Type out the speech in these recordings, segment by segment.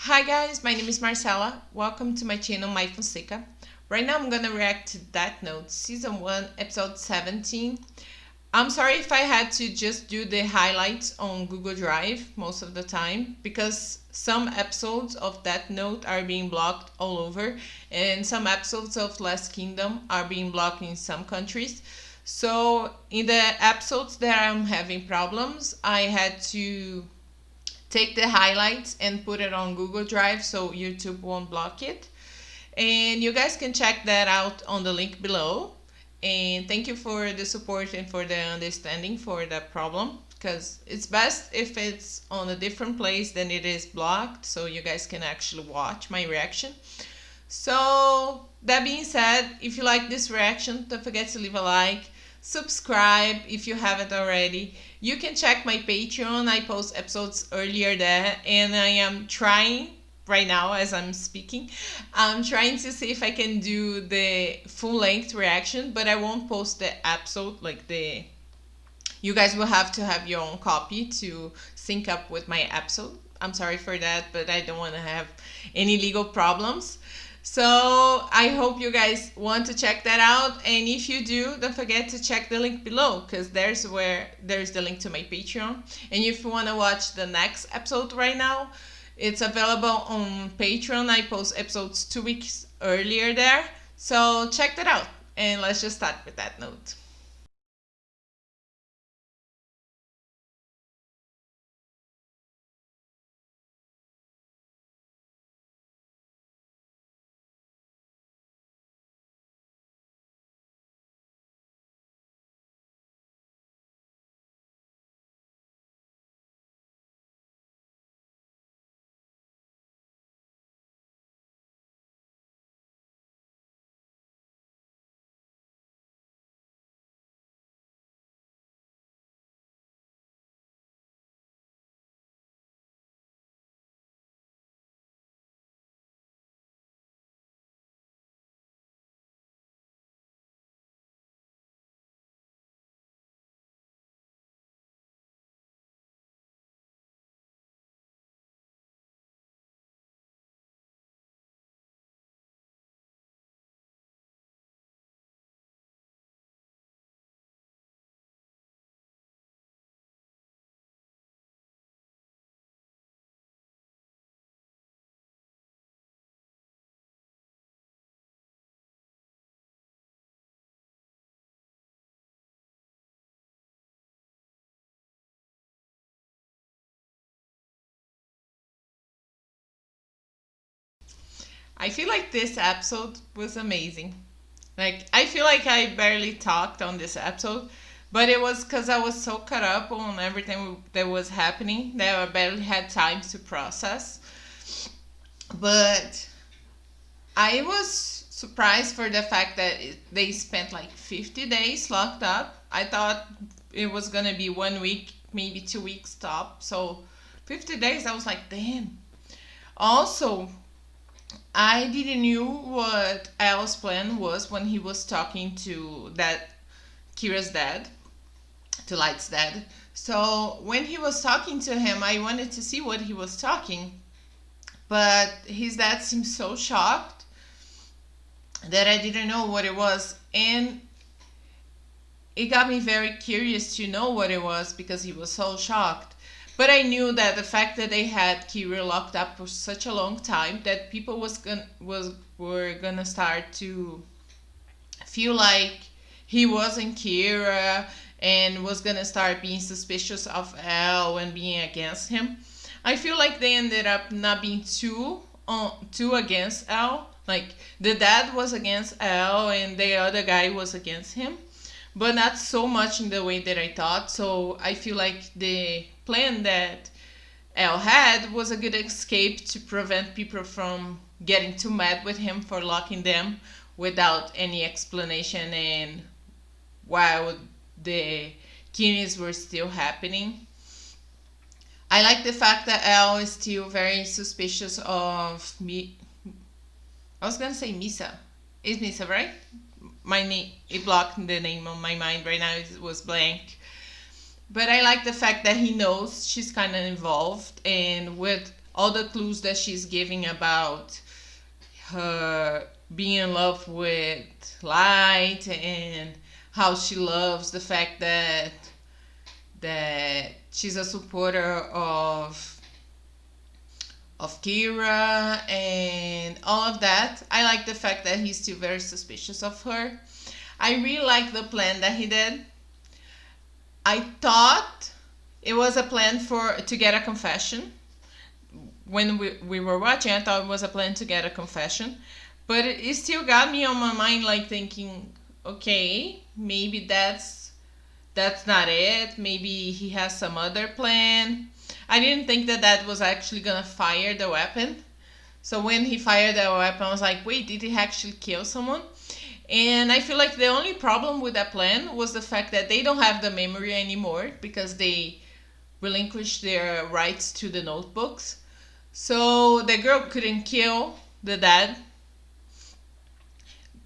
Hi guys, my name is Marcella. Welcome to my channel maifonseca. Right now I'm gonna react to That Note Season 1 Episode 17. I'm sorry if I had to just do the highlights on Google Drive most of the time because some episodes of That Note are being blocked all over and some episodes of Last Kingdom are being blocked in some countries. So in the episodes that I'm having problems, I had to take the highlights and put it on Google Drive so YouTube won't block it. And you guys can check that out on the link below. And thank you for the support and for the understanding for that problem, because it's best if it's on a different place than it is blocked so you guys can actually watch my reaction. So that being said, if you like this reaction, don't forget to leave a like, subscribe if you haven't already. You can check my Patreon. I post episodes earlier there, and I am trying right now as I'm speaking. I'm trying to see if I can do the full-length reaction, but I won't post the episode like the. You guys will have to have your own copy to sync up with my episode. I'm sorry for that, but I don't want to have any legal problems. So I hope you guys want to check that out, and if you do, don't forget to check the link below, because there's the link to my Patreon. And if you want to watch the next episode right now, it's available on Patreon. I post episodes 2 weeks earlier there, so check that out. And let's just start with That Note. I feel like this episode was amazing. Like, I feel like I barely talked on this episode, but it was because I was so caught up on everything that was happening that I barely had time to process. But I was surprised for the fact that they spent like 50 days locked up. I thought it was gonna be 1 week, maybe 2 weeks top. So 50 days, I was like, damn. Also, I didn't knew what Al's plan was when he was talking to that Kira's dad, to Light's dad. So when he was talking to him, I wanted to see what he was talking, but his dad seemed so shocked that I didn't know what it was, and it got me very curious to know what it was because he was so shocked. But I knew that the fact that they had Kira locked up for such a long time, that people were gonna start to feel like he wasn't Kira and was gonna start being suspicious of Al and being against him. I feel like they ended up not being too against Al. Like, the dad was against Al and the other guy was against him, but not so much in the way that I thought. So I feel like the plan that Al had was a good escape to prevent people from getting too mad with him for locking them without any explanation and while the killings were still happening. I like the fact that Al is still very suspicious of me. I was gonna say Misa. Is Misa right? My name, it blocked the name on my mind right now. It was blank. But I like the fact that he knows she's kind of involved, and with all the clues that she's giving about her being in love with Light, and how she loves the fact that she's a supporter of Kira and all of that. I like the fact that he's still very suspicious of her. I really like the plan that he did. I thought it was a plan to get a confession. When we were watching, I thought it was a plan to get a confession. But it still got me on my mind, like thinking, okay, maybe that's not it. Maybe he has some other plan. I didn't think that was actually gonna fire the weapon. So when he fired the weapon, I was like, wait, did he actually kill someone? And I feel like the only problem with that plan was the fact that they don't have the memory anymore because they relinquished their rights to the notebooks. So the girl couldn't kill the dad.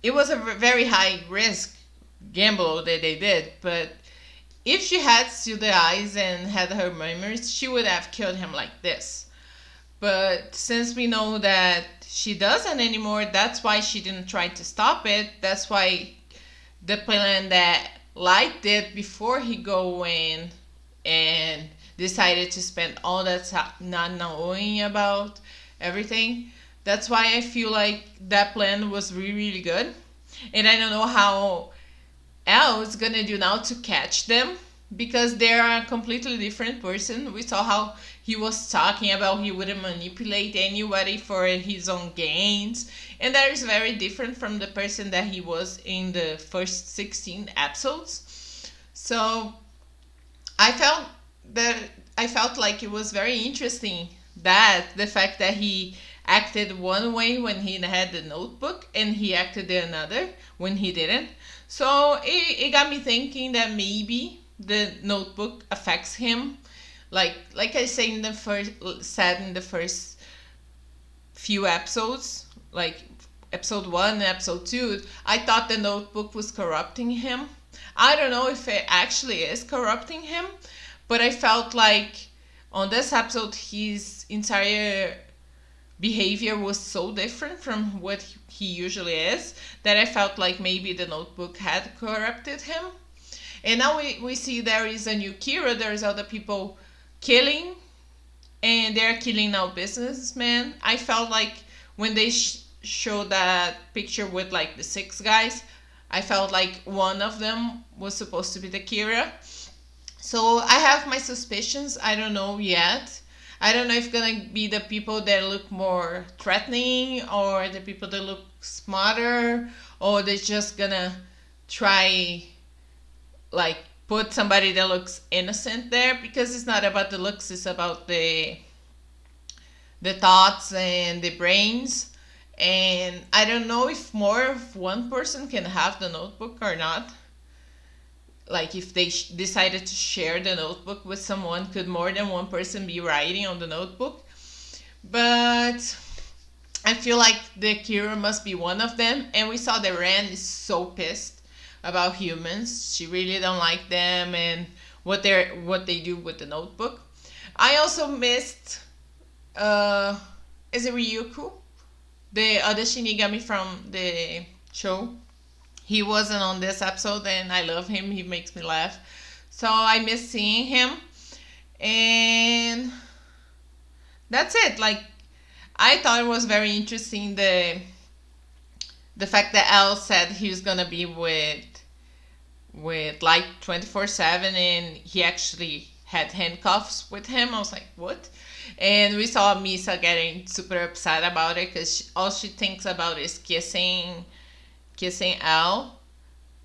It was a very high risk gamble that they did, but if she had still the eyes and had her memories, she would have killed him like this. But since we know that she doesn't anymore, that's why she didn't try to stop it. That's why the plan that Light did before he go in and decided to spend all that time not knowing about everything. That's why I feel like that plan was really, really good. And I don't know how Elle is gonna do now to catch them, because they are a completely different person. We saw how he was talking about he wouldn't manipulate anybody for his own gains, and that is very different from the person that he was in the first 16 episodes. So I felt like it was very interesting that the fact that he acted one way when he had the notebook and he acted another when he didn't. So it got me thinking that maybe the notebook affects him. Like I said in the first few episodes, like episode 1 and episode 2, I thought the notebook was corrupting him. I don't know if it actually is corrupting him, but I felt like on this episode his entire behavior was so different from what he usually is that I felt like maybe the notebook had corrupted him. And now we see there is a new Kira. There's other people killing, and they're killing now businessmen. I felt like when they showed that picture with like the 6 guys, I felt like one of them was supposed to be the Kira. So I have my suspicions. I don't know yet. I don't know if it's gonna be the people that look more threatening or the people that look smarter, or they're just gonna try like put somebody that looks innocent there, because it's not about the looks, it's about the thoughts and the brains. And I don't know if more of one person can have the notebook or not. Like if they decided to share the notebook with someone, could more than one person be writing on the notebook? But I feel like the Kira must be one of them. And we saw that Ren is so pissed about humans. She really don't like them and what they do with the notebook. I also missed is it Ryuko? The other Shinigami from the show. He wasn't on this episode and I love him. He makes me laugh. So I miss seeing him. And that's it. Like, I thought it was very interesting the fact that Al said he was gonna be with Light 24/7, and he actually had handcuffs with him. I was like, what? And we saw Misa getting super upset about it because all she thinks about is kissing Al,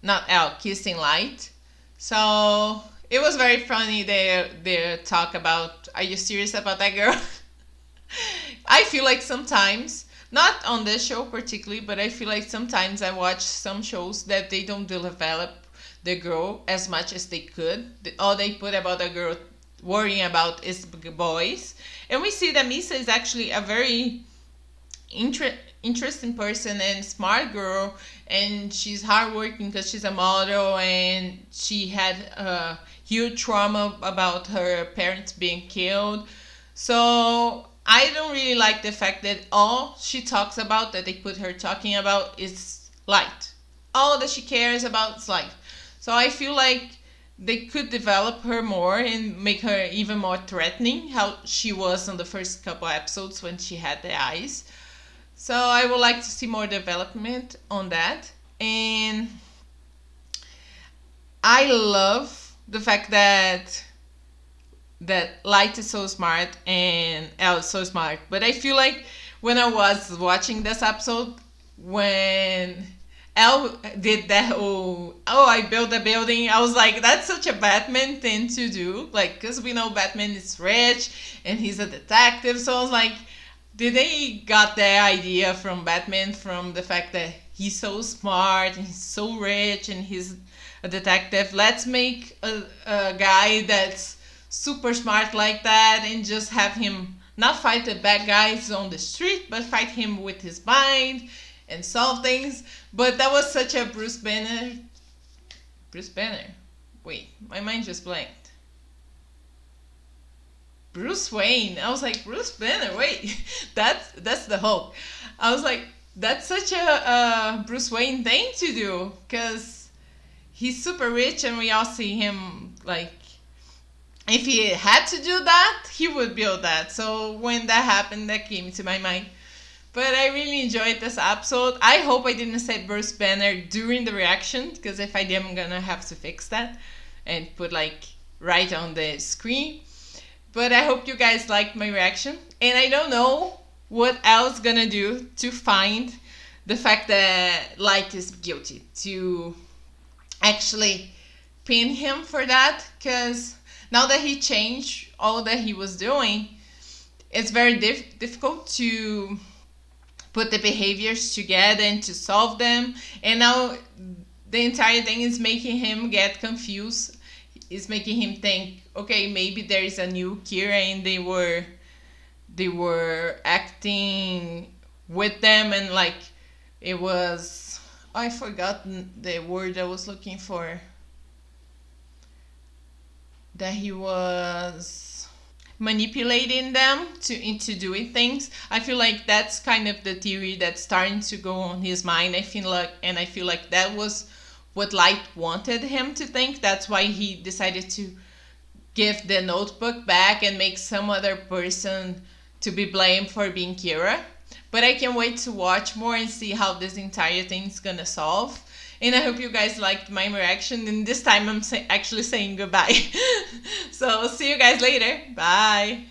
not Al, kissing Light. So it was very funny. They talk about, are you serious about that girl? I feel like sometimes, not on this show particularly, but I feel like sometimes I watch some shows that they don't develop the girl as much as they could. All they put about the girl worrying about is boys. And we see that Misa is actually a very interesting person and smart girl, and she's hardworking because she's a model, and she had a huge trauma about her parents being killed. So I don't really like the fact that all she talks about, that they put her talking about, is light. All that she cares about is light. So I feel like they could develop her more and make her even more threatening, how she was on the first couple episodes when she had the eyes. So I would like to see more development on that. And I love the fact that Light is so smart and Elle is so smart. But I feel like when I was watching this episode, when Elle did that I built a building, I was like, that's such a Batman thing to do. Like, because we know Batman is rich and he's a detective. So I was like, did they got their idea from Batman from the fact that he's so smart and he's so rich and he's a detective? Let's make a guy that's super smart like that and just have him not fight the bad guys on the street, but fight him with his mind and solve things. But that was such a Bruce Banner. Wait, my mind just blanked. Bruce Wayne. I was like, Bruce Banner. Wait, that's the Hulk. I was like, that's such a Bruce Wayne thing to do, because he's super rich and we all see him like, if he had to do that, he would build that. So when that happened, that came to my mind. But I really enjoyed this episode. I hope I didn't say Bruce Banner during the reaction, because if I did, I'm gonna have to fix that and put like right on the screen. But I hope you guys liked my reaction. And I don't know what else gonna do to find the fact that Light is guilty, to actually pin him for that, because now that he changed all that he was doing, it's very difficult to put the behaviors together and to solve them. And now the entire thing is making him get confused. It's making him think, okay, maybe there is a new Kira and they were acting with them, and like it was, I forgot the word I was looking for, that he was manipulating them into doing things. I feel like that's kind of the theory that's starting to go on his mind. I feel like that was what Light wanted him to think. That's why he decided to give the notebook back and make some other person to be blamed for being Kira. But I can't wait to watch more and see how this entire thing is gonna solve. And I hope you guys liked my reaction. And this time I'm actually saying goodbye. So see you guys later. Bye.